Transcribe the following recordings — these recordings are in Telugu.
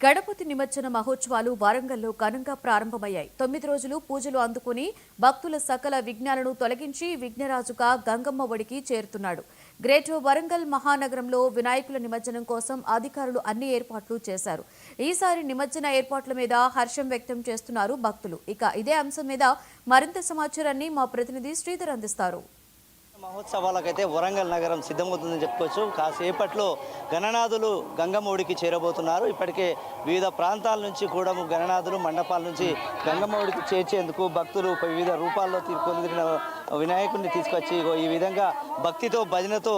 గణపతి నిమజ్జన మహోత్సవాలు వరంగల్లో ఘనంగా ప్రారంభమయ్యాయి. 9 రోజులు పూజలు అందుకుని భక్తుల సకల విఘ్నాలను తొలగించి విఘ్నరాజుగా గంగమ్మ ఒడికి చేరుతున్నాడు. గ్రేట్ వరంగల్ మహానగరంలో వినాయకుల నిమజ్జనం కోసం అధికారులు అన్ని ఏర్పాట్లు చేశారు. ఈసారి నిమజ్జన ఏర్పాట్ల మీద హర్షం వ్యక్తం చేస్తున్నారు భక్తులు. ఇక ఇదే అంశం మీద మరింత సమాచారాన్ని మా ప్రతినిధి శ్రీధర్ అందిస్తారు. మహోత్సవాలకైతే వరంగల్ నగరం సిద్ధమవుతుందని చెప్పుకోవచ్చు. కాసేపట్లో గణనాథులు గంగమ్మ ఒడికి చేరబోతున్నారు. ఇప్పటికే వివిధ ప్రాంతాల నుంచి కూడా గణనాథులు మండపాల నుంచి గంగమ్మ ఒడికి చేర్చేందుకు భక్తులు వివిధ రూపాల్లో తీర్కొందిన వినాయకుడిని తీసుకొచ్చి ఈ విధంగా భక్తితో భజనతో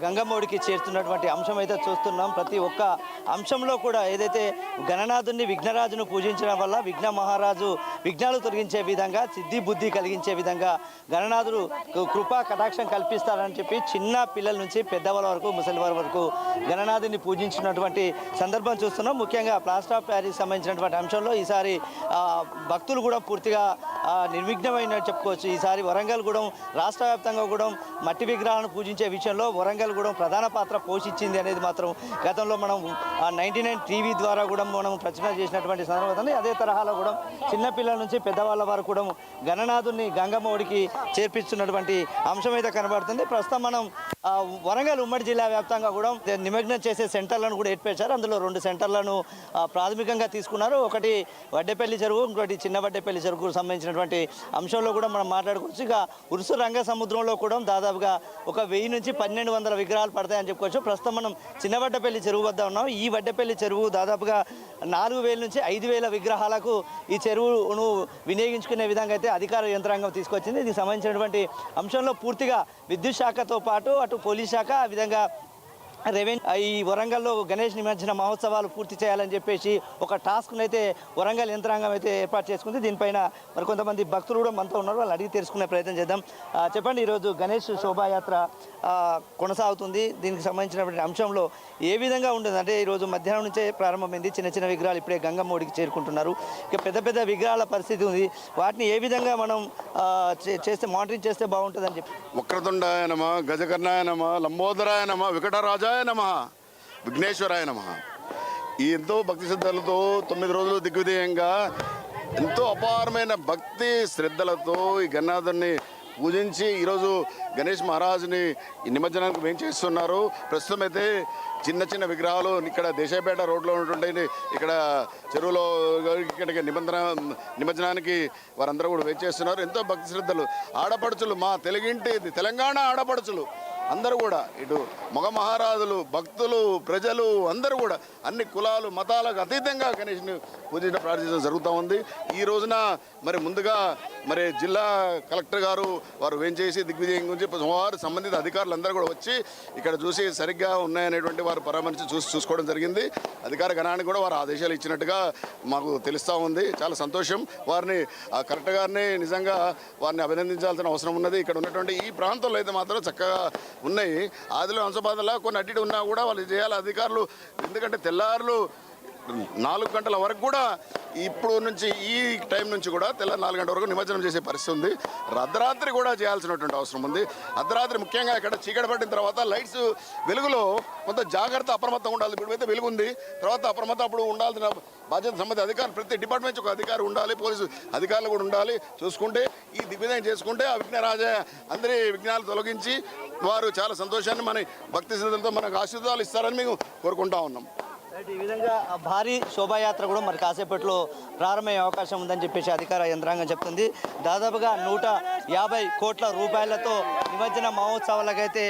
గంగమ్మ ఒడికి చేరుతున్నటువంటి అంశం అయితే చూస్తున్నాం. ప్రతి ఒక్క అంశంలో కూడా ఏదైతే గణనాథుని విఘ్నరాజును పూజించడం వల్ల విఘ్న మహారాజు విఘ్నాలు తొలగించే విధంగా సిద్ధి బుద్ధి కలిగించే విధంగా గణనాథుడు కృపా కటాక్షం కల్పిస్తారని చెప్పి చిన్న పిల్లల నుంచి పెద్దవాళ్ళ వరకు ముసలి వారి వరకు గణనాథుని పూజించినటువంటి సందర్భం చూస్తున్నాం. ముఖ్యంగా ప్లాస్టర్ ఆఫ్ ప్యారిస్ సంబంధించినటువంటి అంశంలో ఈసారి భక్తులు కూడా పూర్తిగా నిర్విఘ్నమైన చెప్పుకోవచ్చు. ఈసారి వరంగల్ గూడెం రాష్ట్ర వ్యాప్తంగా కూడా మట్టి విగ్రహాలను పూజించే విషయంలో వరంగల్ గూడెం ప్రధాన పాత్ర పోషించింది అనేది మాత్రం గతంలో మనం 99 టీవీ ద్వారా కూడా మనం ప్రచురణ చేసినటువంటి సందర్భం. అదే తరహాలో కూడా చిన్నపిల్లల నుంచి పెద్దవాళ్ళ వారు కూడా గణనాథుని గంగమ్మ ఒడికి చేర్పిస్తున్నటువంటి అంశం అయితే కనబడుతుంది. ప్రస్తుతం మనం వరంగల్ ఉమ్మడి జిల్లా వ్యాప్తంగా కూడా నిమజ్జనం చేసే సెంటర్లను కూడా ఏర్పరిచారు. అందులో 2 సెంటర్లను ప్రాథమికంగా తీసుకున్నారు. ఒకటి వడ్డేపల్లి చెరువు, ఇంకోటి చిన్న వడ్డేపల్లి చెరువుకు సంబంధించినటువంటి అంశంలో కూడా మనం మాట్లాడుకోవచ్చు. ఇక ఉరుసు రంగ సముద్రంలో కూడా దాదాపుగా ఒక 1000 నుంచి 1200 విగ్రహాలు పడతాయని చెప్పుకోవచ్చు. ప్రస్తుతం మనం చిన్న వడ్డేపల్లి చెరువు వద్ద ఉన్నాం. ఈ వడ్డేపల్లి చెరువు దాదాపుగా 4000 నుంచి 5000 విగ్రహాలకు ఈ చెరువును వినియోగించుకునే విధంగా అయితే అధికార యంత్రాంగం తీసుకొచ్చింది. దీనికి సంబంధించినటువంటి అంశంలో పూర్తిగా విద్యుత్ శాఖతో పాటు అటు పోలీస్ శాఖ ఆ విధంగా ఈ వరంగల్లో గణేష్ నిమజ్జన మహోత్సవాలు పూర్తి చేయాలని చెప్పేసి ఒక టాస్క్ను అయితే వరంగల్ యంత్రాంగం అయితే ఏర్పాటు చేసుకుంది. దీనిపైన మరి కొంతమంది భక్తులు కూడా మనతో ఉన్నారు. వాళ్ళు అడిగి తెలుసుకునే ప్రయత్నం చేద్దాం. చెప్పండి, ఈరోజు గణేష్ శోభాయాత్ర కొనసాగుతుంది. దీనికి సంబంధించినటువంటి అంశంలో ఏ విధంగా ఉంటుంది అంటే ఈరోజు మధ్యాహ్నం నుంచే ప్రారంభమైంది. చిన్న చిన్న విగ్రహాలు ఇప్పుడే గంగమ్మ ఒడికి చేరుకుంటున్నారు. ఇక పెద్ద పెద్ద విగ్రహాల పరిస్థితి ఉంది. వాటిని ఏ విధంగా మనం చేస్తే మానిటరింగ్ చేస్తే బాగుంటుందని చెప్పి వక్రతుండాయ నమః, గజకర్ణాయ నమః, లంబోదరాయ నమః, వికటరాజాయ నమః, విఘ్నేశ్వరాయ నమః. ఈ ఎంతో భక్తి శ్రద్ధలతో 9 రోజులు దిగ్విజయంగా ఎంతో అపారమైన భక్తి శ్రద్ధలతో ఈ గణనాథుని పూజించి ఈరోజు గణేష్ మహారాజుని నిమజ్జనానికి వేంచేస్తున్నారు. ప్రస్తుతం అయితే చిన్న చిన్న విగ్రహాలు ఇక్కడ దేశాయపేట రోడ్లో ఉన్నటువంటి ఇక్కడ చెరువులో ఇక్కడికి నిమజ్జనానికి వారందరూ కూడా వేంచేస్తున్నారు. ఎంతో భక్తి శ్రద్ధలు ఆడపడుచులు, మా తెలుగింటి తెలంగాణ ఆడపడుచులు అందరూ కూడా ఇటు మగ మహారాజులు, భక్తులు, ప్రజలు అందరూ కూడా అన్ని కులాలు మతాలకు అతీతంగా గణేష్ని పూజించడం ప్రార్థించడం జరుగుతూ ఉంది. ఈ రోజున మరి ముందుగా మరి జిల్లా కలెక్టర్ గారు వారు వేంచేసి దిగ్విజయం గురించి సుమారు సంబంధిత అధికారులు అందరూ కూడా వచ్చి ఇక్కడ చూసి సరిగ్గా ఉన్నాయనేటువంటి వారు పరామర్శించి చూసుకోవడం జరిగింది. అధికార గణానికి కూడా వారు ఆదేశాలు ఇచ్చినట్టుగా మాకు తెలుస్తూ ఉంది. చాలా సంతోషం. వారిని కలెక్టర్ గారిని నిజంగా వారిని అభినందించాల్సిన అవసరం ఉన్నది. ఇక్కడ ఉన్నటువంటి ఈ ప్రాంతంలో అయితే మాత్రం చక్కగా ఉన్నాయి. ఆదిలో అంశబాధలా కొన్ని అడ్డు ఉన్నా కూడా వాళ్ళు చేయాలి అధికారులు. ఎందుకంటే తెల్లారులు 4 గంటల వరకు కూడా ఇప్పుడు నుంచి ఈ టైం నుంచి కూడా తెల్లారి 4 గంటల వరకు నిమజ్జనం చేసే పరిస్థితి ఉంది. అర్ధరాత్రి కూడా చేయాల్సినటువంటి అవసరం ఉంది. అర్ధరాత్రి ముఖ్యంగా ఇక్కడ చీకటి పట్టిన తర్వాత లైట్స్ వెలుగులో కొంత జాగ్రత్త అప్రమత్తంగా ఉండాలి. ఇప్పుడైతే వెలుగు ఉంది, తర్వాత అప్రమత్తం అప్పుడు ఉండాల్సిన బాధ్యత సంబంధిత అధికారులు ప్రతి డిపార్ట్మెంట్ ఒక అధికారి ఉండాలి, పోలీసు అధికారులు కూడా ఉండాలి. చూసుకుంటే ఈ దిగ్విజయం చేసుకుంటే ఆ విఘ్నరాజ అందరి విఘ్నాలు తొలగించి వారు చాలా సంతోషాన్ని మన భక్తి శ్రద్ధలతో మనకు ఆశీర్వాదాలు ఇస్తారని మేము కోరుకుంటా ఉన్నాం. ఈ విధంగా భారీ శోభాయాత్ర కూడా మరి కాసేపట్లో ప్రారంభమయ్యే అవకాశం ఉందని చెప్పేసి అధికార యంత్రాంగం చెప్తుంది. దాదాపుగా 150 కోట్ల రూపాయలతో నిమజ్జన మహోత్సవాలకైతే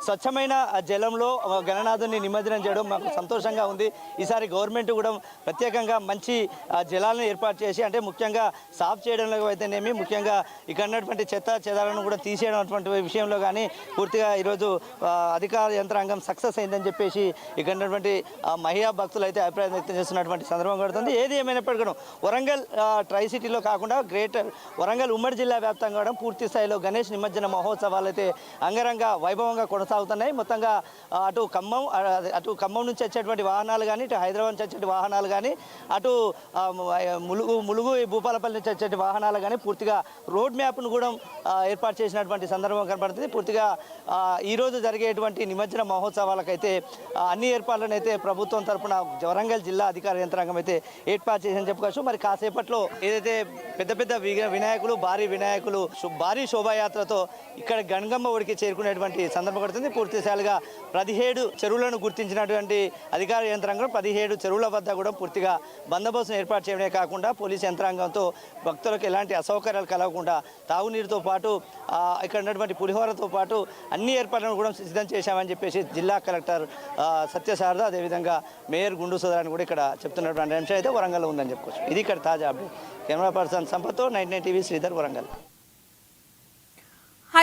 స్వచ్ఛమైన జలంలో గణనాథుని నిమజ్జనం చేయడం మాకు సంతోషంగా ఉంది. ఈసారి గవర్నమెంట్ కూడా ప్రత్యేకంగా మంచి జలాలను ఏర్పాటు చేసి అంటే ముఖ్యంగా సాఫ్ చేయడంలో అయితేనేమి, ముఖ్యంగా ఇక్కడ ఉన్నటువంటి చెత్త చెదాలను కూడా తీసేయడం విషయంలో కానీ పూర్తిగా ఈరోజు అధికార యంత్రాంగం సక్సెస్ అయిందని చెప్పేసి ఇక్కడ ఉన్నటువంటి మహిళా భక్తులు అయితే అభిప్రాయం వ్యక్తం చేస్తున్నటువంటి సందర్భం కడుతుంది. ఏది ఏమైనప్పటికీ వరంగల్ ట్రై సిటీలో కాకుండా గ్రేటర్ వరంగల్ ఉమ్మడి జిల్లా వ్యాప్తంగా పూర్తి స్థాయిలో గణేష్ నిమజ్జన మహోత్సవాలు అయితే అంగరంగ వైభవంగా కొనసాగుతాయి. సాగుతున్నాయి. మొత్తంగా అటు ఖమ్మం నుంచి వచ్చేటువంటి వాహనాలు కానీ, ఇటు హైదరాబాద్ నుంచి వచ్చే వాహనాలు కానీ, అటు ములుగు భూపాలపల్లి నుంచి వచ్చే వాహనాలు కానీ పూర్తిగా రోడ్ మ్యాప్ను కూడా ఏర్పాటు చేసినటువంటి సందర్భం కనబడుతుంది. పూర్తిగా ఈరోజు జరిగేటువంటి నిమజ్జన మహోత్సవాలకైతే అన్ని ఏర్పాట్లను అయితే ప్రభుత్వం తరఫున వరంగల్ జిల్లా అధికార యంత్రాంగం అయితే ఏర్పాటు చేసిందని చెప్పుకోవచ్చు. మరి కాసేపట్లో ఏదైతే పెద్ద పెద్ద వినాయకులు, భారీ శోభాయాత్రతో ఇక్కడ గంగమ్మ ఒడికి చేరుకునేటువంటి సందర్భం పడుతుంది. పూర్తిశాలుగా 17 చెరువులను గుర్తించినటువంటి అధికార యంత్రాంగం 17 చెరువుల వద్ద కూడా పూర్తిగా బందోబస్తును ఏర్పాటు చేయడమే కాకుండా పోలీసు యంత్రాంగంతో భక్తులకు ఎలాంటి అసౌకర్యాలు కలగకుండా తాగునీరుతో పాటు ఇక్కడ ఉన్నటువంటి పులిహోరతో పాటు అన్ని ఏర్పాట్లను కూడా సిద్ధం చేశామని చెప్పేసి జిల్లా కలెక్టర్ సత్యశారద, అదేవిధంగా మేయర్ గుండు సుధారాన్ని కూడా ఇక్కడ చెప్తున్నటువంటి అంశం అయితే వరంగల్లో ఉందని చెప్పుకోవచ్చు. ఇది ఇక్కడ తాజా అప్డేట్. కెమెరా పర్సన్ సంపత్తో 99 టీవీ శ్రీధర్, వరంగల్.